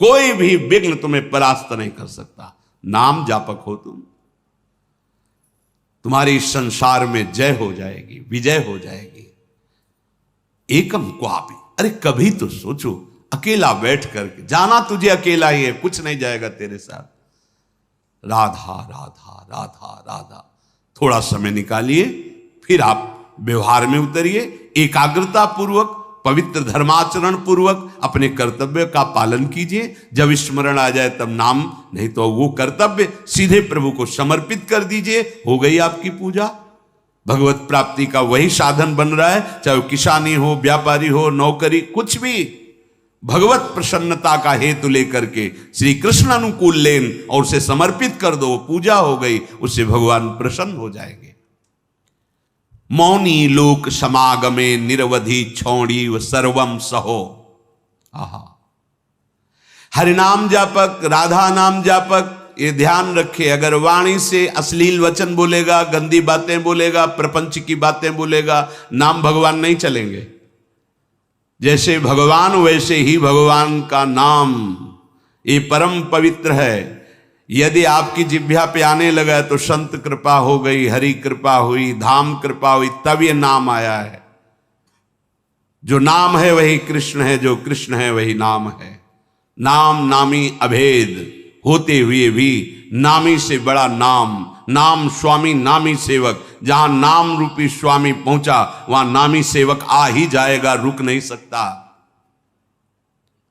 कोई भी विघ्न तुम्हें परास्त नहीं कर सकता। नाम जापक हो तुम, तुम्हारी संसार में जय हो जाएगी, विजय हो जाएगी। एकम क्वापि, अरे कभी तो सोचो, अकेला बैठ करके, जाना तुझे अकेला ही है, कुछ नहीं जाएगा तेरे साथ। राधा राधा राधा राधा, थोड़ा समय निकालिए, फिर आप व्यवहार में उतरिए, एकाग्रता पूर्वक, पवित्र धर्माचरण पूर्वक अपने कर्तव्य का पालन कीजिए। जब स्मरण आ जाए तब नाम, नहीं तो वो कर्तव्य सीधे प्रभु को समर्पित कर दीजिए, हो गई आपकी पूजा। भगवत प्राप्ति का वही साधन बन रहा है, चाहे वो किसानी हो, व्यापारी हो, नौकरी, कुछ भी भगवत प्रसन्नता का हेतु लेकर के श्री कृष्ण अनुकूल लेन और उसे समर्पित कर दो, पूजा हो गई, उससे भगवान प्रसन्न हो जाएंगे। मौनी लोक समागमे निरवधि छौड़ी व सर्वम सहो। आहा, हरिनाम जापक, राधा नाम जापक, ये ध्यान रखे, अगर वाणी से अश्लील वचन बोलेगा, गंदी बातें बोलेगा, प्रपंच की बातें बोलेगा, नाम भगवान नहीं चलेंगे। जैसे भगवान वैसे ही भगवान का नाम, ये परम पवित्र है। यदि आपकी जिह्वा पे आने लगा तो संत कृपा हो गई, हरि कृपा हुई, धाम कृपा हुई, तब ये नाम आया है। जो नाम है वही कृष्ण है, जो कृष्ण है वही नाम है। नाम नामी अभेद होते हुए भी नामी से बड़ा नाम, नाम स्वामी नामी सेवक। जहां नाम रूपी स्वामी पहुंचा वहां नामी सेवक आ ही जाएगा, रुक नहीं सकता।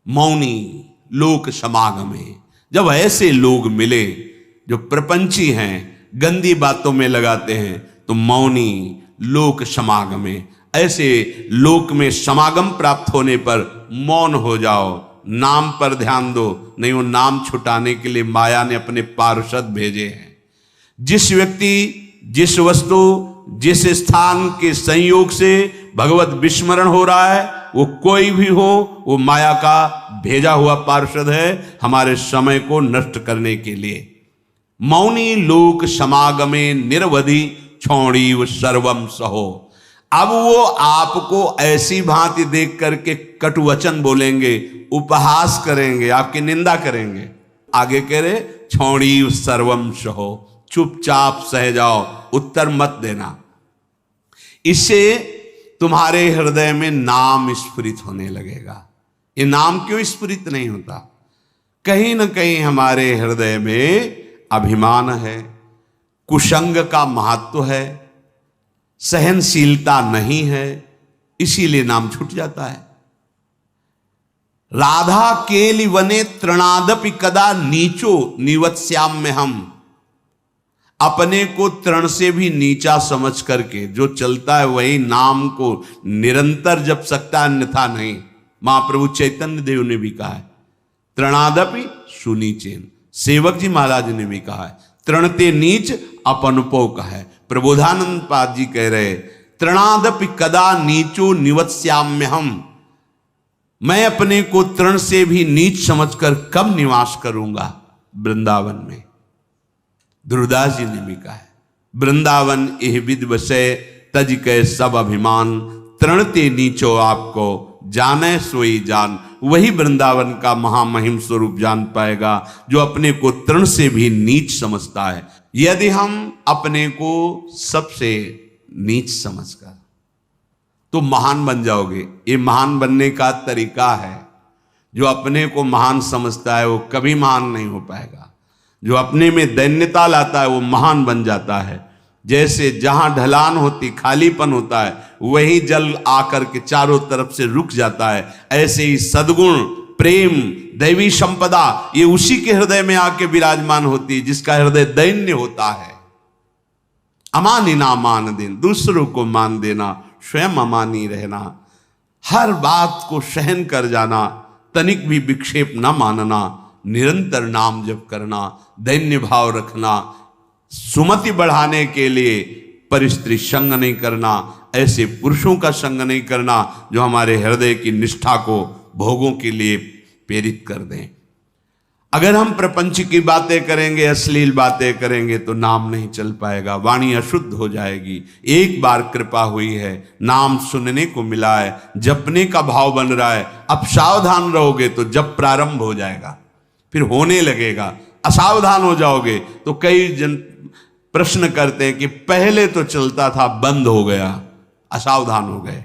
मौनी लोक समागमे, जब ऐसे लोग मिले जो प्रपंची हैं, गंदी बातों में लगाते हैं, तो मौनी लोक समागमे, ऐसे लोक में समागम प्राप्त होने पर मौन हो जाओ, नाम पर ध्यान दो। नहीं, वो नाम छुटाने के लिए माया ने अपने पार्षद भेजे हैं। जिस व्यक्ति, जिस वस्तु, जिस स्थान के संयोग से भगवत विस्मरण हो रहा है, वो कोई भी हो, वो माया का भेजा हुआ पार्षद है हमारे समय को नष्ट करने के लिए। मौनी लोक समागमे निरवधि छौड़ी व सर्वम सहो। अब वो आपको ऐसी भांति देख करके कटुवचन बोलेंगे, उपहास करेंगे, आपकी निंदा करेंगे। आगे कह रहे छौड़ी व सर्वम सहो, चुपचाप सह जाओ, उत्तर मत देना। इससे तुम्हारे हृदय में नाम स्फुरित होने लगेगा। ये नाम क्यों स्फुरित नहीं होता? कहीं ना कहीं हमारे हृदय में अभिमान है, कुसंग का महत्व है, सहनशीलता नहीं है, इसीलिए नाम छूट जाता है। राधा केलि वने तृणादपि कदा नीचो निवत्स्याम्य हम। अपने को तृण से भी नीचा समझ करके जो चलता है वही नाम को निरंतर जप सकता है, अन्यथा नहीं। महाप्रभु चैतन्य देव ने भी कहा है तृणादपि सुनीचेन। सेवक जी महाराज ने भी कहा है तृणते नीच अपनुपो का है। प्रबोधानंद पाद जी कह रहे तृणादपि कदा नीचो निवत्स्याम्य हम। मैं अपने को तृण से भी नीच समझकर कब निवास करूंगा वृंदावन में। ध्रुवदास जी ने भी कहा है वृंदावन एह विद बसे तज के सब अभिमान। तृणते नीचो आपको जाने सोई जान। वही वृंदावन का महामहिम स्वरूप जान पाएगा जो अपने को तृण से भी नीच समझता है। यदि हम अपने को सबसे नीच समझकर तो महान बन जाओगे। ये महान बनने का तरीका है। जो अपने को महान समझता है वो कभी महान नहीं हो पाएगा। जो अपने में दैन्यता लाता है वो महान बन जाता है। जैसे जहां ढलान होती, खालीपन होता है, वही जल आकर के चारों तरफ से रुक जाता है। ऐसे ही सद्गुण, प्रेम, दैवी संपदा ये उसी के हृदय में आके विराजमान होती है जिसका हृदय दैन्य होता है। अमानी ना मान देना, दूसरों को मान देना, स्वयं अमानी रहना, हर बात को सहन कर जाना, तनिक भी विक्षेप न मानना, निरंतर नाम जप करना, दैन्य भाव रखना, सुमति बढ़ाने के लिए परिस्त्री संग नहीं करना, ऐसे पुरुषों का संग नहीं करना जो हमारे हृदय की निष्ठा को भोगों के लिए प्रेरित कर दें। अगर हम प्रपंच की बातें करेंगे, अश्लील बातें करेंगे तो नाम नहीं चल पाएगा, वाणी अशुद्ध हो जाएगी। एक बार कृपा हुई है, नाम सुनने को मिला है, जपने का भाव बन रहा है, अब सावधान रहोगे तो जब प्रारंभ हो जाएगा, फिर होने लगेगा। असावधान हो जाओगे तो कई जन प्रश्न करते हैं कि पहले तो चलता था, बंद हो गया, असावधान हो गए,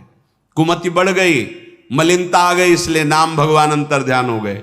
कुमति बढ़ गई, मलिनता आ गई, इसलिए नाम भगवान अंतर ध्यान हो गए।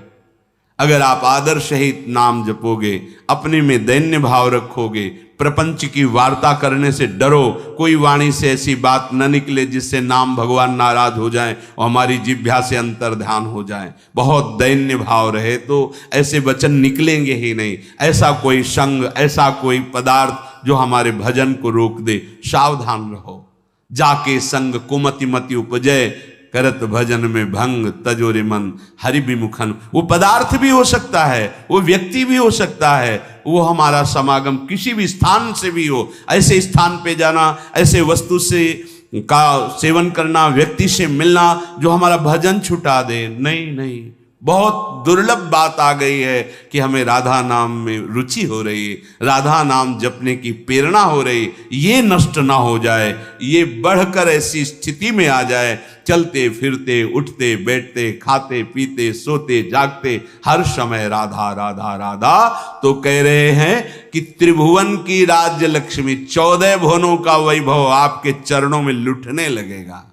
अगर आप आदर सहित नाम जपोगे, अपने में दैन्य भाव रखोगे, प्रपंच की वार्ता करने से डरो, कोई वाणी से ऐसी बात न निकले जिससे नाम भगवान नाराज हो जाए और हमारी जिह्वा से अंतर ध्यान हो जाए। बहुत दैन्य भाव रहे तो ऐसे वचन निकलेंगे ही नहीं। ऐसा कोई संग, ऐसा कोई पदार्थ जो हमारे भजन को रोक दे, सावधान रहो। जाके संग कुमति मति उपजय, करत भजन में भंग तजोरे मन हरि विमुखन। वो पदार्थ भी हो सकता है, वो व्यक्ति भी हो सकता है, वो हमारा समागम किसी भी स्थान से भी हो। ऐसे स्थान पे जाना, ऐसे वस्तु से का सेवन करना, व्यक्ति से मिलना जो हमारा भजन छुटा दे, नहीं नहीं। बहुत दुर्लभ बात आ गई है कि हमें राधा नाम में रुचि हो रही है, राधा नाम जपने की प्रेरणा हो रही, ये नष्ट ना हो जाए, ये बढ़कर ऐसी स्थिति में आ जाए, चलते फिरते उठते बैठते खाते पीते सोते जागते हर समय राधा राधा राधा। तो कह रहे हैं कि त्रिभुवन की राज्य लक्ष्मी, 14 भुवनों का वैभव आपके चरणों में लुटने लगेगा।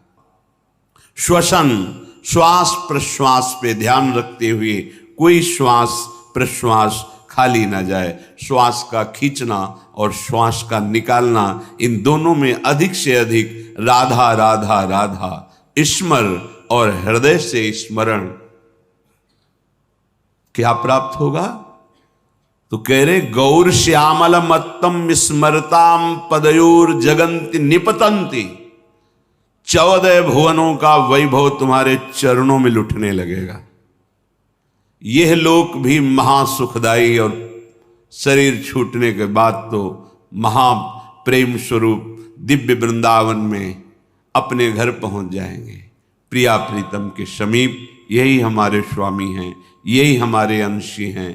श्वसन, श्वास प्रश्वास पे ध्यान रखते हुए कोई श्वास प्रश्वास खाली ना जाए। श्वास का खींचना और श्वास का निकालना, इन दोनों में अधिक से अधिक राधा राधा राधा स्मर और हृदय से स्मरण क्या प्राप्त होगा। तो कह रहे गौर श्यामल मत्तम स्मरताम पदयोर जगंति निपतंती। 14 भुवनों का वैभव तुम्हारे चरणों में लुटने लगेगा। यह लोक भी महासुखदायी और शरीर छूटने के बाद तो महाप्रेम स्वरूप दिव्य वृंदावन में अपने घर पहुंच जाएंगे, प्रिया प्रीतम के समीप। यही हमारे स्वामी हैं, यही हमारे अंशी हैं।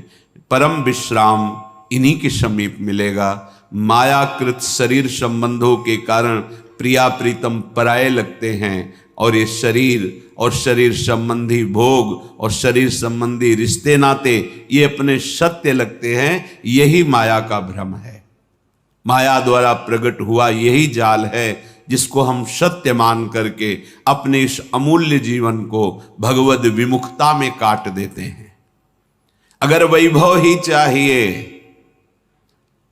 परम विश्राम इन्हीं के समीप मिलेगा। मायाकृत शरीर संबंधों के कारण प्रिया प्रीतम पराये लगते हैं, और ये शरीर और शरीर संबंधी भोग और शरीर संबंधी रिश्ते नाते ये अपने सत्य लगते हैं। यही माया का भ्रम है, माया द्वारा प्रकट हुआ यही जाल है जिसको हम सत्य मान करके अपने इस अमूल्य जीवन को भगवद विमुखता में काट देते हैं। अगर वैभव ही चाहिए,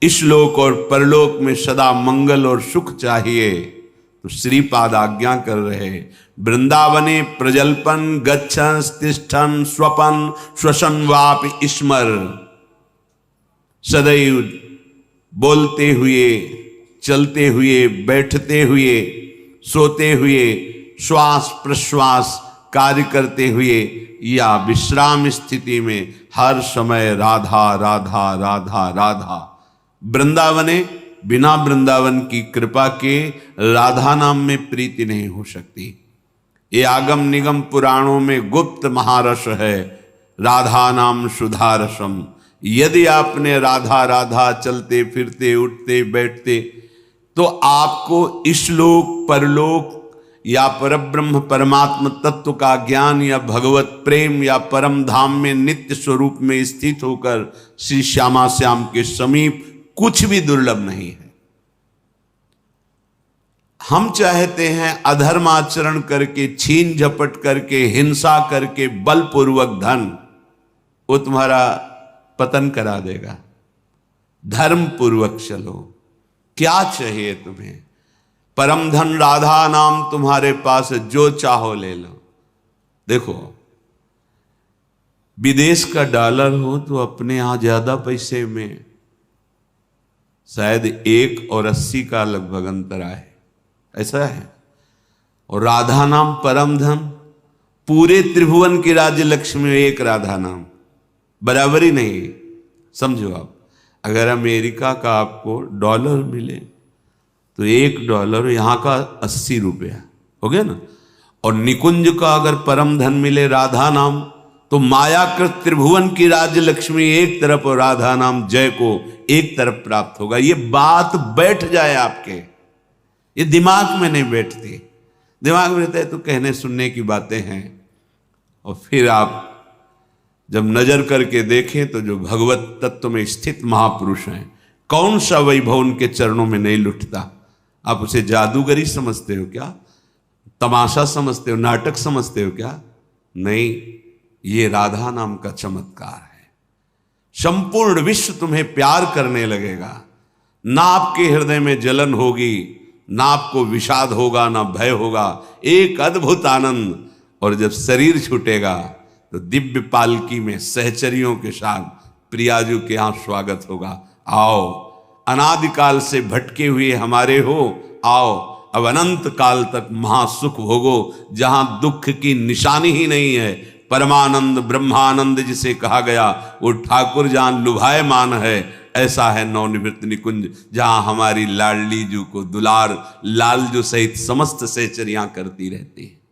इस लोक और परलोक में सदा मंगल और सुख चाहिए, तो श्रीपाद आज्ञा कर रहे वृंदावने प्रजल्पन गच्छन तिष्ठन स्वपन श्वसन वाप स्मर। सदैव बोलते हुए, चलते हुए, बैठते हुए, सोते हुए, श्वास प्रश्वास कार्य करते हुए या विश्राम स्थिति में हर समय राधा राधा राधा राधा। वृंदावने, बिना वृंदावन की कृपा के राधा नाम में प्रीति नहीं हो सकती। ये आगम निगम पुराणों में गुप्त महारस है, राधा नाम सुधारसम। यदि आपने राधा राधा चलते फिरते उठते बैठते, तो आपको इस लोक परलोक या परब्रह्म परमात्म तत्व का ज्ञान या भगवत प्रेम या परम धाम में नित्य स्वरूप में स्थित होकर श्री श्यामा श्याम के समीप कुछ भी दुर्लभ नहीं है। हम चाहते हैं अधर्माचरण करके, छीन झपट करके, हिंसा करके, बलपूर्वक धन, वो तुम्हारा पतन करा देगा। धर्म पूर्वक चलो। क्या चाहिए तुम्हें? परम धन राधा नाम तुम्हारे पास, जो चाहो ले लो। देखो, विदेश का डॉलर हो तो अपने यहां ज्यादा पैसे में शायद 1 और 80 का लगभग अंतर आए, ऐसा है। और राधा नाम परम धन, पूरे त्रिभुवन की राज्य लक्ष्मी में एक राधा नाम, बराबरी नहीं। समझो आप, अगर अमेरिका का आपको डॉलर मिले तो $1 यहाँ का 80 रुपया हो गया ना। और निकुंज का अगर परम धन मिले राधा नाम, तो मायाकृत त्रिभुवन की राज्य लक्ष्मी एक तरफ और राधा नाम जय को एक तरफ प्राप्त होगा। ये बात बैठ जाए आपके, ये दिमाग में नहीं बैठती। दिमाग में रहता है तो कहने सुनने की बातें हैं, और फिर आप जब नजर करके देखें तो जो भगवत तत्व में स्थित महापुरुष हैं, कौन सा वैभव उनके चरणों में नहीं लुटता। आप उसे जादूगरी समझते हो क्या? तमाशा समझते हो? नाटक समझते हो क्या? नहीं, ये राधा नाम का चमत्कार है। संपूर्ण विश्व तुम्हें प्यार करने लगेगा। ना आपके हृदय में जलन होगी, ना आपको विषाद होगा, ना भय होगा। एक अद्भुत आनंद। और जब शरीर छूटेगा तो दिव्य पालकी में सहचरियों के साथ प्रियाजू के यहां स्वागत होगा। आओ, अनादिकाल से भटके हुए हमारे हो, आओ अब अनंत काल तक महासुख भोगो, जहां दुख की निशानी ही नहीं है। परमानंद ब्रह्मानंद जिसे कहा गया, वो ठाकुर जान लुभायमान है। ऐसा है नवनिवृत्त निकुंज, जहां हमारी लाडली जू को दुलार लालजू सहित समस्त सहचरियां करती रहती है।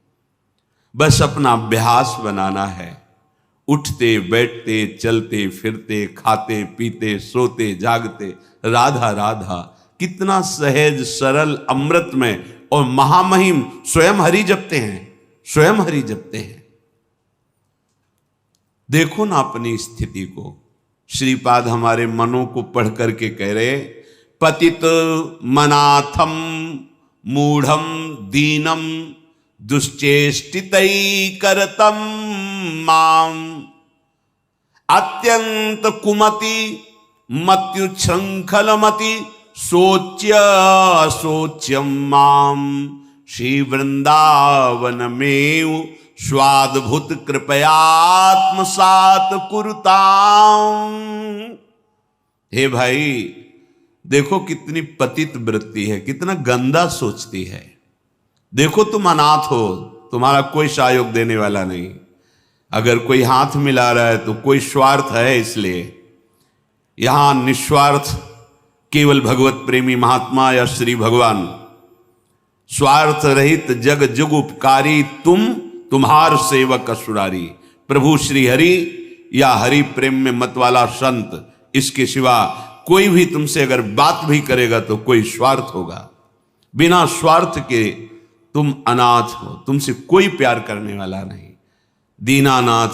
बस अपना अभ्यास बनाना है। उठते बैठते चलते फिरते खाते पीते सोते जागते राधा राधा, कितना सहज सरल अमृत में और महामहिम स्वयं हरि जपते हैं, स्वयं हरि जपते हैं। देखो ना अपनी स्थिति को। श्रीपाद हमारे मनों को पढ़ करके कह रहे, पतित मनाथम मूढ़म दीनम दुश्चेष्टितै करतम माम अत्यंत कुमति मत्युच्छृंखलमति सोच्य सोच्यम माम श्री वृंदावन में स्वाद्भुत कृपयात्मसात कुरुताम। हे भाई, देखो कितनी पतित वृत्ति है, कितना गंदा सोचती है। देखो तुम अनाथ हो, तुम्हारा कोई सहयोग देने वाला नहीं। अगर कोई हाथ मिला रहा है तो कोई स्वार्थ है, इसलिए यहां निस्वार्थ केवल भगवत प्रेमी महात्मा या श्री भगवान, स्वार्थ रहित जग जुग उपकारी तुम, तुम्हार सेवक असुरारी। प्रभु श्री हरि या हरि प्रेम में मत वाला संत, इसके सिवा कोई भी तुमसे अगर बात भी करेगा तो कोई स्वार्थ होगा। बिना स्वार्थ के तुम अनाथ हो, तुमसे कोई प्यार करने वाला नहीं। दीनानाथ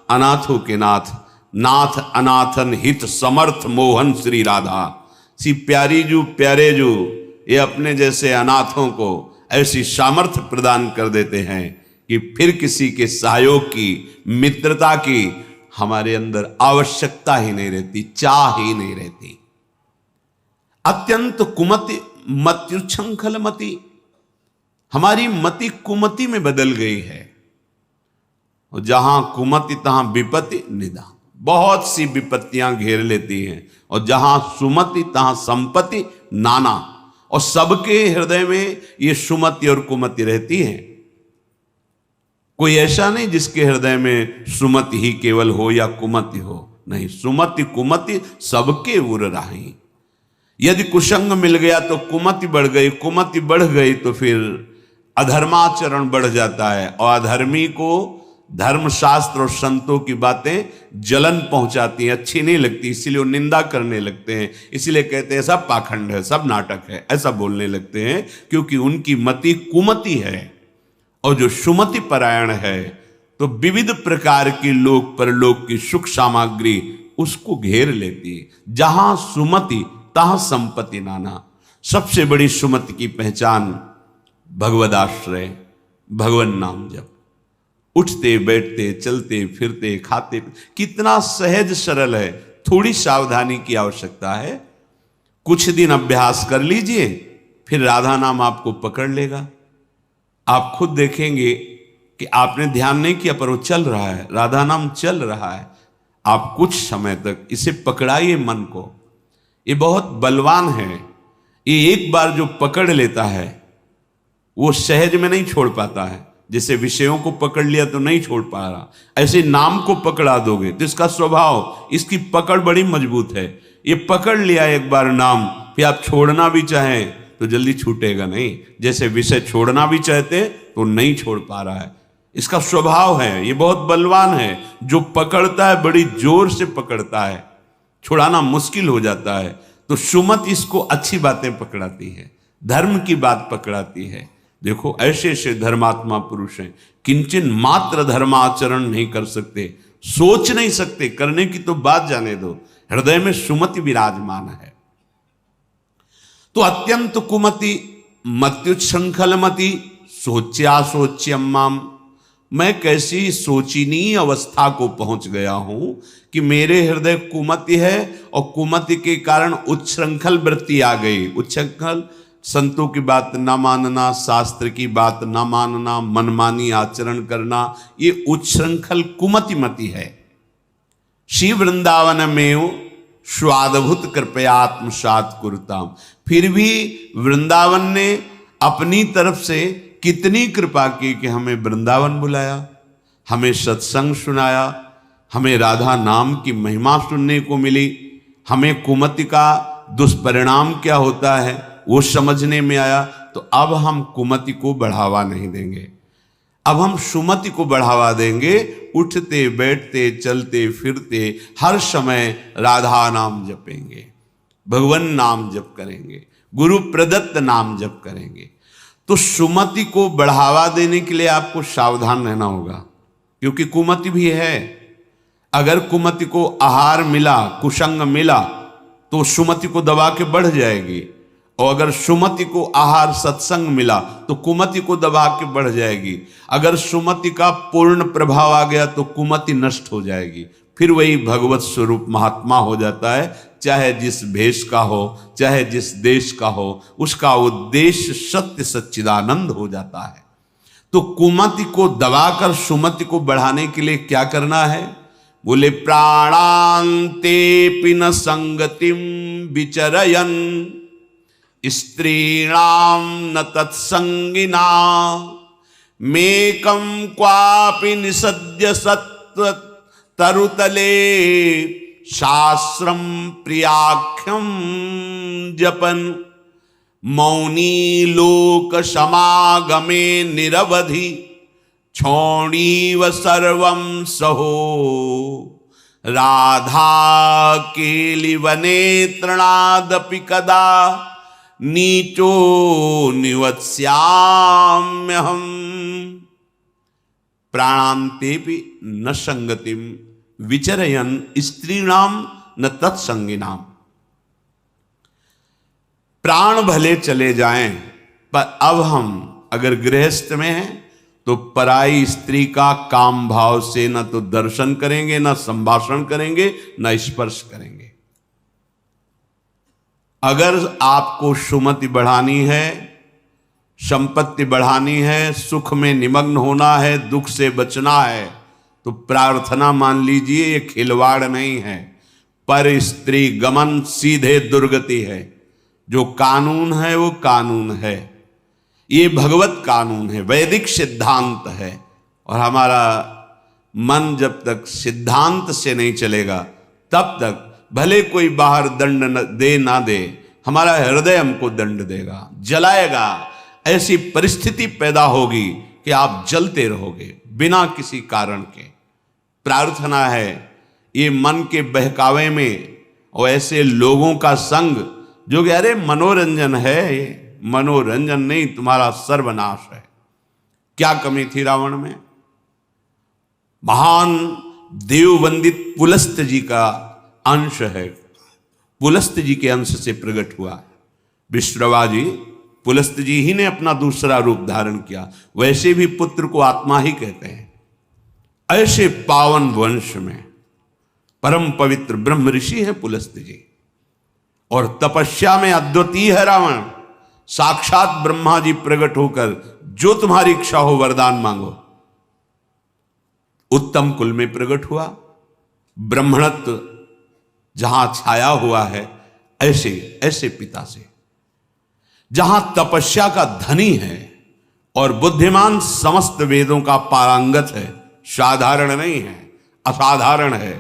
अनाथों के नाथ, नाथ अनाथन हित समर्थ मोहन श्री राधा। सी प्यारी जू प्यारे जू, ये अपने जैसे अनाथों को ऐसी सामर्थ्य प्रदान कर देते हैं कि फिर किसी के सहयोग की, मित्रता की हमारे अंदर आवश्यकता ही नहीं रहती, चाह ही नहीं रहती। अत्यंत कुमति मत्युच्छृंखल मति, हमारी मति कुमति में बदल गई है। और जहां कुमति तहां विपत्ति निदान, बहुत सी विपत्तियां घेर लेती हैं। और जहां सुमति तहां संपत्ति नाना, और सबके हृदय में ये सुमति और कुमति रहती है। कोई ऐसा नहीं जिसके हृदय में सुमति ही केवल हो या कुमति हो, नहीं, सुमति कुमति सबके उर राही। यदि कुसंग मिल गया तो कुमति बढ़ गई, कुमति बढ़ गई तो फिर अधर्माचरण बढ़ जाता है। और अधर्मी को धर्मशास्त्र और संतों की बातें जलन पहुंचाती हैं, अच्छी नहीं लगती, इसीलिए वो निंदा करने लगते हैं। इसीलिए कहते हैं सब पाखंड है, सब नाटक है, ऐसा बोलने लगते हैं, क्योंकि उनकी मति कुमति है। और जो सुमति परायण है तो विविध प्रकार की लोक परलोक की सुख सामग्री उसको घेर लेती है। जहां सुमति तहां संपत्ति नाना। सबसे बड़ी सुमति की पहचान भगवदाश्रय, भगवन नाम जप। उठते बैठते चलते फिरते खाते, कितना सहज सरल है। थोड़ी सावधानी की आवश्यकता है। कुछ दिन अभ्यास कर लीजिए, फिर राधा नाम आपको पकड़ लेगा। आप खुद देखेंगे कि आपने ध्यान नहीं किया पर वो चल रहा है, राधा नाम चल रहा है। आप कुछ समय तक इसे पकड़ाइए मन को, ये बहुत बलवान है। ये एक बार जो पकड़ लेता है वो सहज में नहीं छोड़ पाता है। जैसे विषयों को पकड़ लिया तो नहीं छोड़ पा रहा, ऐसे नाम को पकड़ा दोगे तो इसका स्वभाव, इसकी पकड़ बड़ी मजबूत है। ये पकड़ लिया एक बार नाम, फिर आप छोड़ना भी चाहें तो जल्दी छूटेगा नहीं। जैसे विषय छोड़ना भी चाहते तो नहीं छोड़ पा रहा है। इसका स्वभाव है, ये बहुत बलवान है। जो पकड़ता है बड़ी जोर से पकड़ता है, छुड़ाना मुश्किल हो जाता है। तो सुमति इसको अच्छी बातें पकड़ाती है, धर्म की बात पकड़ाती है। देखो ऐसे ऐसे धर्मात्मा पुरुष हैं, किंचन मात्र धर्माचरण नहीं कर सकते, सोच नहीं सकते, करने की तो बात जाने दो, हृदय में सुमति विराजमान है। तो अत्यंत कुमति मत्युच्छृंखलमति सोच्या सोच्यम्माम, मैं कैसी सोचनीय अवस्था को पहुंच गया हूं कि मेरे हृदय कुमति है और कुमति के कारण उच्छृंखल वृत्ति आ गई। उच्छृंखल संतों की बात न मानना, शास्त्र की बात न मानना, मनमानी आचरण करना, ये उच्छृंखल कुमति मति है। श्री वृंदावन में स्वादभुत कृपयात्मसात कुरुताम, फिर भी वृंदावन ने अपनी तरफ से कितनी कृपा की कि हमें वृंदावन बुलाया, हमें सत्संग सुनाया, हमें राधा नाम की महिमा सुनने को मिली, हमें कुमति का दुष्परिणाम क्या होता है वो समझने में आया। तो अब हम कुमति को बढ़ावा नहीं देंगे, अब हम सुमति को बढ़ावा देंगे। उठते बैठते चलते फिरते हर समय राधा नाम जपेंगे, भगवान नाम जप करेंगे, गुरु प्रदत्त नाम जप करेंगे। तो सुमति को बढ़ावा देने के लिए आपको सावधान रहना होगा, क्योंकि कुमति भी है। अगर कुमति को आहार मिला, कुसंग मिला, तो सुमति को दबा के बढ़ जाएगी, और अगर सुमति को आहार सत्संग मिला तो कुमति को दबा के बढ़ जाएगी। अगर सुमति का पूर्ण प्रभाव आ गया तो कुमति नष्ट हो जाएगी, फिर वही भगवत स्वरूप महात्मा हो जाता है। चाहे जिस भेष का हो, चाहे जिस देश का हो, उसका उद्देश्य सत्य सच्चिदानंद हो जाता है। तो कुमति को दबाकर सुमति को बढ़ाने के लिए क्या करना है? बोले प्राणांते पिन संगतिम विचरयन स्त्रीणाम न तत्संगिना मेकम क्वापि निसद्य सत्व तरुतले शास्त्रम प्रियाख्यम जपन मौनी लोक समागमे निरवधि क्षौणीव सर्वं सहो राधा केलिवने तृणादपि कदा नीचो निवत्स्याम्यहम् प्राणान्तेपि न संगतिम विचरयन स्त्रीणाम न तत्संगिनाम। प्राण भले चले जाएं, पर अब हम अगर गृहस्थ में हैं तो पराई स्त्री का काम भाव से न तो दर्शन करेंगे, न संभाषण करेंगे, न स्पर्श करेंगे। अगर आपको सुमति बढ़ानी है, संपत्ति बढ़ानी है, सुख में निमग्न होना है, दुख से बचना है, तो प्रार्थना मान लीजिए, ये खिलवाड़ नहीं है। पर स्त्री गमन सीधे दुर्गति है। जो कानून है वो कानून है, ये भगवत कानून है, वैदिक सिद्धांत है। और हमारा मन जब तक सिद्धांत से नहीं चलेगा तब तक भले कोई बाहर दंड दे ना दे, हमारा हृदय हमको दंड देगा, जलाएगा। ऐसी परिस्थिति पैदा होगी कि आप जलते रहोगे बिना किसी कारण के। प्रार्थना है ये मन के बहकावे में और ऐसे लोगों का संग जो कि अरे मनोरंजन है, ये मनोरंजन नहीं, तुम्हारा सर्वनाश है। क्या कमी थी रावण में? महान देववंदित पुलस्त जी का अंश है, पुलस्त जी के अंश से प्रकट हुआ। विश्रवा जी, पुलस्त जी ही ने अपना दूसरा रूप धारण किया। वैसे भी पुत्र को आत्मा ही कहते हैं। ऐसे पावन वंश में परम पवित्र ब्रह्म ऋषि है पुलस्त जी, और तपस्या में अद्वितीय है रावण। साक्षात ब्रह्मा जी प्रकट होकर जो तुम्हारी इच्छा हो वरदान मांगो। उत्तम कुल में प्रकट हुआ। ब्रह्मणत्व जहां छाया हुआ है, ऐसे ऐसे पिता से, जहां तपस्या का धनी है और बुद्धिमान, समस्त वेदों का पारंगत है, साधारण नहीं है, असाधारण है।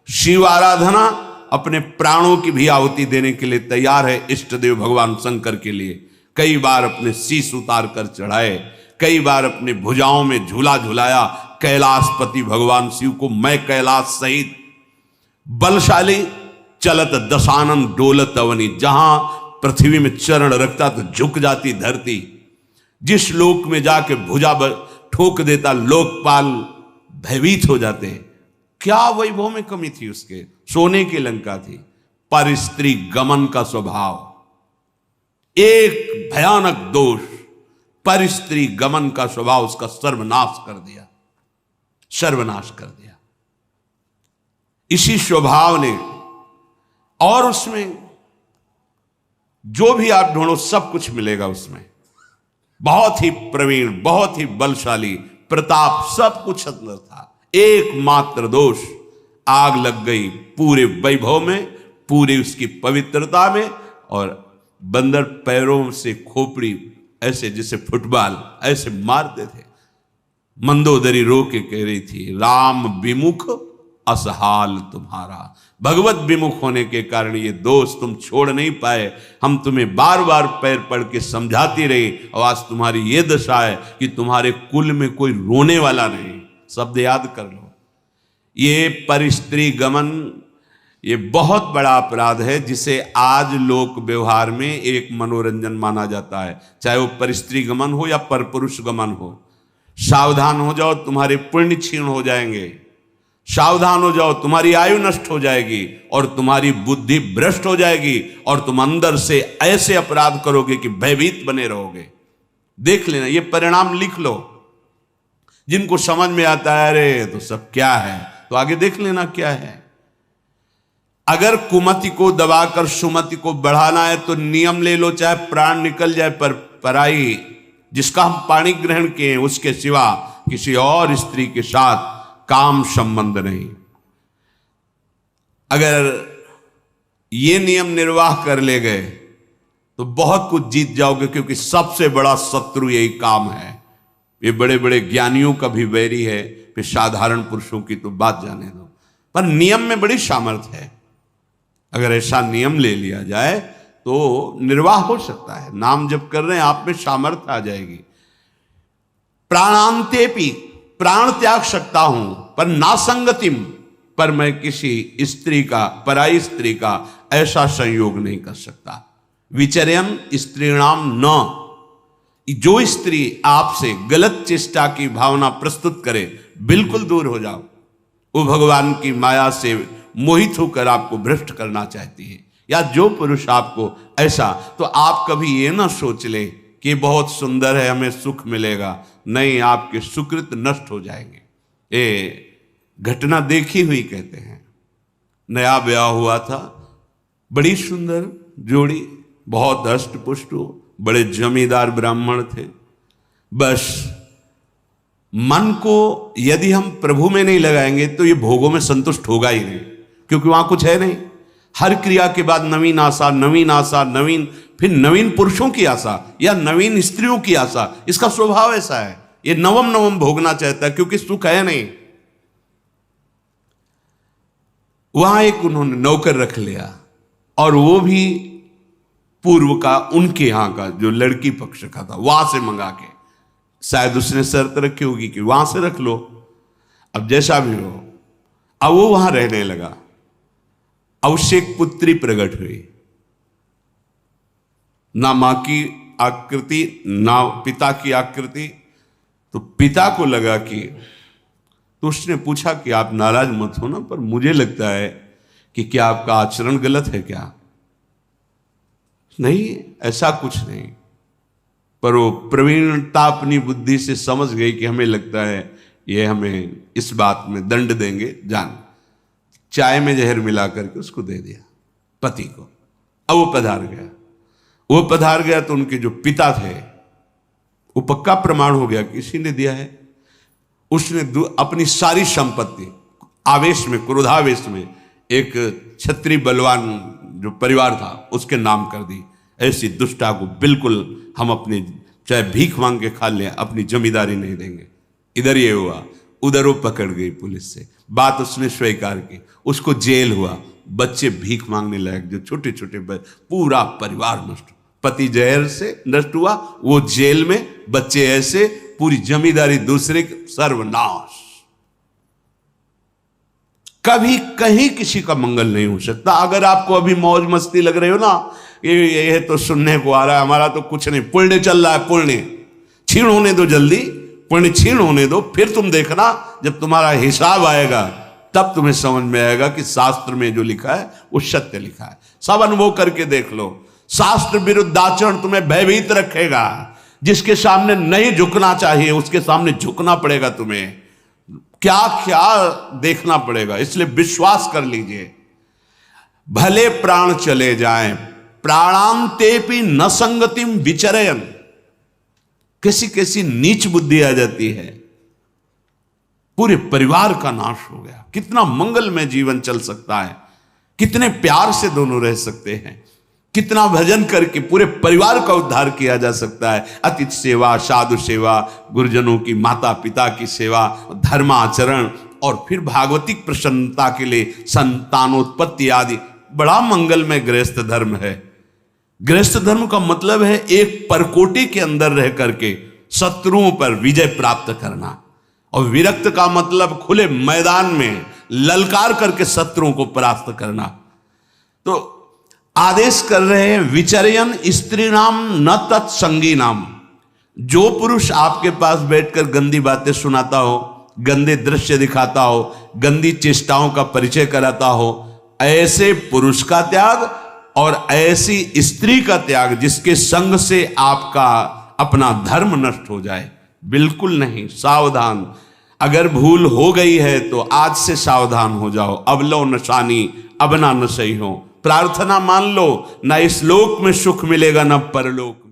शिव आराधना अपने प्राणों की भी आहुति देने के लिए तैयार है। इष्ट देव भगवान शंकर के लिए कई बार अपने शीश उतार कर चढ़ाए, कई बार अपने भुजाओं में झूला झुलाया कैलाशपति भगवान शिव को। मैं कैलाश सहित बलशाली चलत दशानन डोलत अवनी, जहां पृथ्वी में चरण रखता तो झुक जाती धरती, जिस लोक में जाके भुजा ठोक देता लोकपाल भयभीत हो जाते। क्या वैभव में कमी थी उसके, सोने की लंका थी, पर स्त्री गमन का स्वभाव एक भयानक दोष, पर स्त्री गमन का स्वभाव उसका सर्वनाश कर दिया, सर्वनाश कर दिया। इसी स्वभाव ने, और उसमें जो भी आप ढूंढो सब कुछ मिलेगा उसमें। बहुत ही प्रवीण, बहुत ही बलशाली, प्रताप सब कुछ अंदर था। एकमात्र दोष, आग लग गई पूरे वैभव में, पूरी उसकी पवित्रता में। और बंदर पैरों से खोपड़ी ऐसे जैसे फुटबॉल ऐसे मारते थे। मंदोदरी रो के कह रही थी, राम विमुख असहाल तुम्हारा। भगवत विमुख होने के कारण ये दोष तुम छोड़ नहीं पाए। हम तुम्हें बार बार पैर पड़ के समझाती रही, और आज तुम्हारी ये दशा है कि तुम्हारे कुल में कोई रोने वाला नहीं। शब्द याद कर लो। ये परिस्त्री गमन, ये बहुत बड़ा अपराध है, जिसे आज लोक व्यवहार में एक मनोरंजन माना जाता है, चाहे वो परिस्त्री गमन हो या परपुरुष गमन हो। सावधान हो जाओ, तुम्हारे पुण्य क्षीण हो जाएंगे। सावधान हो जाओ, तुम्हारी आयु नष्ट हो जाएगी और तुम्हारी बुद्धि भ्रष्ट हो जाएगी, और तुम अंदर से ऐसे अपराध करोगे कि भयभीत बने रहोगे। देख लेना, ये परिणाम लिख लो। जिनको समझ में आता है अरे तो सब क्या है, तो आगे देख लेना क्या है। अगर कुमति को दबाकर सुमति को बढ़ाना है तो नियम ले लो, चाहे प्राण निकल जाए, पर पराई जिसका हम पाणी ग्रहण किए उसके सिवा किसी और स्त्री के साथ काम संबंध नहीं। अगर ये नियम निर्वाह कर ले गए तो बहुत कुछ जीत जाओगे, क्योंकि सबसे बड़ा शत्रु यही काम है। ये बड़े बड़े ज्ञानियों का भी वैरी है, फिर साधारण पुरुषों की तो बात जाने दो। पर नियम में बड़ी सामर्थ्य है। अगर ऐसा नियम ले लिया जाए तो निर्वाह हो सकता है। नाम जप कर रहे हैं, आप में सामर्थ्य आ जाएगी। प्राणांतेपि, प्राण त्याग सकता हूं, पर नासंगतिम, पर मैं किसी स्त्री का, पराई स्त्री का ऐसा संयोग नहीं कर सकता। विचर्यन स्त्रीणाम न, जो स्त्री आपसे गलत चेष्टा की भावना प्रस्तुत करे, बिल्कुल दूर हो जाओ। वो भगवान की माया से मोहित होकर आपको भ्रष्ट करना चाहती है। या जो पुरुष आपको ऐसा, तो आप कभी ये ना सोच ले कि बहुत सुंदर है, हमें सुख मिलेगा। नहीं, आपके सुकृत नष्ट हो जाएंगे। ये घटना देखी हुई कहते हैं। नया ब्याह हुआ था, बड़ी सुंदर जोड़ी, बहुत हष्ट पुष्ट, बड़े जमींदार ब्राह्मण थे। बस मन को यदि हम प्रभु में नहीं लगाएंगे तो ये भोगों में संतुष्ट होगा ही नहीं, क्योंकि वहां कुछ है नहीं। हर क्रिया के बाद नवीन आशा, नवीन आशा, नवीन, फिर नवीन पुरुषों की आशा या नवीन स्त्रियों की आशा। इसका स्वभाव ऐसा है, ये नवम नवम भोगना चाहता है, क्योंकि सुख है नहीं। वहां एक उन्होंने नौकर रख लिया, और वो भी पूर्व का, उनके यहां का, जो लड़की पक्ष का था, वहां से मंगा के। शायद उसने शर्त रखी होगी कि वहां से रख लो। अब जैसा भी हो, अब वो वहां रहने लगा। अब उससे एक पुत्री प्रकट हुई, ना मां की आकृति ना पिता की आकृति। तो पिता को लगा कि, तो उसने पूछा कि आप नाराज मत हो ना, पर मुझे लगता है कि क्या आपका आचरण गलत है क्या? नहीं, ऐसा कुछ नहीं। पर वो प्रवीणता अपनी बुद्धि से समझ गई कि हमें लगता है ये हमें इस बात में दंड देंगे, जान। चाय में जहर मिला करके उसको दे दिया पति को। अब वो पधार गया। वो पधार गया तो उनके जो पिता थे, वो पक्का प्रमाण हो गया कि इसी ने दिया है। उसने अपनी सारी संपत्ति आवेश में, क्रोधावेश में, एक क्षत्रिय बलवान जो परिवार था उसके नाम कर दी। ऐसी दुष्टा को बिल्कुल हम अपने, चाहे भीख मांग के खा लें, अपनी जमींदारी नहीं देंगे। इधर ये हुआ, उधर वो पकड़ गई पुलिस से, बात उसने स्वीकार की, उसको जेल हुआ। बच्चे भीख मांगने लायक, जो छोटे छोटे, पूरा परिवार नष्ट। पति जहर से नष्ट हुआ, वो जेल में बच्चे ऐसे, पूरी जमींदारी दूसरे, सर्वनाश। कभी कहीं किसी का मंगल नहीं हो सकता। अगर आपको अभी मौज मस्ती लग रही हो ना, ये तो सुनने को आ रहा है, हमारा तो कुछ नहीं, पुण्य चल रहा है, पुण्य छीण होने दो, जल्दी पुण्य छीण होने दो, फिर तुम देखना जब तुम्हारा हिसाब आएगा तब तुम्हें समझ में आएगा कि शास्त्र में जो लिखा है वो सत्य लिखा है। सब अनुभव करके देख लो। शास्त्र विरुद्ध आचरण तुम्हें भयभीत रखेगा। जिसके सामने नहीं झुकना चाहिए उसके सामने झुकना पड़ेगा, तुम्हें क्या क्या देखना पड़ेगा। इसलिए विश्वास कर लीजिए, भले प्राण चले जाएं, प्राणांतेपि न संगतिम विचरयन। कैसी कैसी नीच बुद्धि आ जाती है, पूरे परिवार का नाश हो गया। कितना मंगलमय जीवन चल सकता है, कितने प्यार से दोनों रह सकते हैं, कितना भजन करके पूरे परिवार का उद्धार किया जा सकता है। अतिथि सेवा, साधु सेवा, गुरुजनों की, माता पिता की सेवा, धर्माचरण, और फिर भागवतिक प्रसन्नता के लिए संतानोत्पत्ति आदि। बड़ा मंगलमय गृहस्थ धर्म है। गृहस्थ धर्म का मतलब है एक परकोटि के अंदर रह करके शत्रुओं पर विजय प्राप्त करना, और विरक्त का मतलब खुले मैदान में ललकार करके शत्रुओं को परास्त करना। तो आदेश कर रहे हैं, विचर्यन स्त्री नाम न तत्संगी नाम। जो पुरुष आपके पास बैठकर गंदी बातें सुनाता हो, गंदे दृश्य दिखाता हो, गंदी चेष्टाओं का परिचय कराता हो, ऐसे पुरुष का त्याग और ऐसी स्त्री का त्याग जिसके संग से आपका अपना धर्म नष्ट हो जाए, बिल्कुल नहीं। सावधान। अगर भूल हो गई है तो आज से सावधान हो जाओ। अब लो नशानी, अब ना न सही हो। प्रार्थना मान लो, ना इस लोक में सुख मिलेगा ना परलोक में।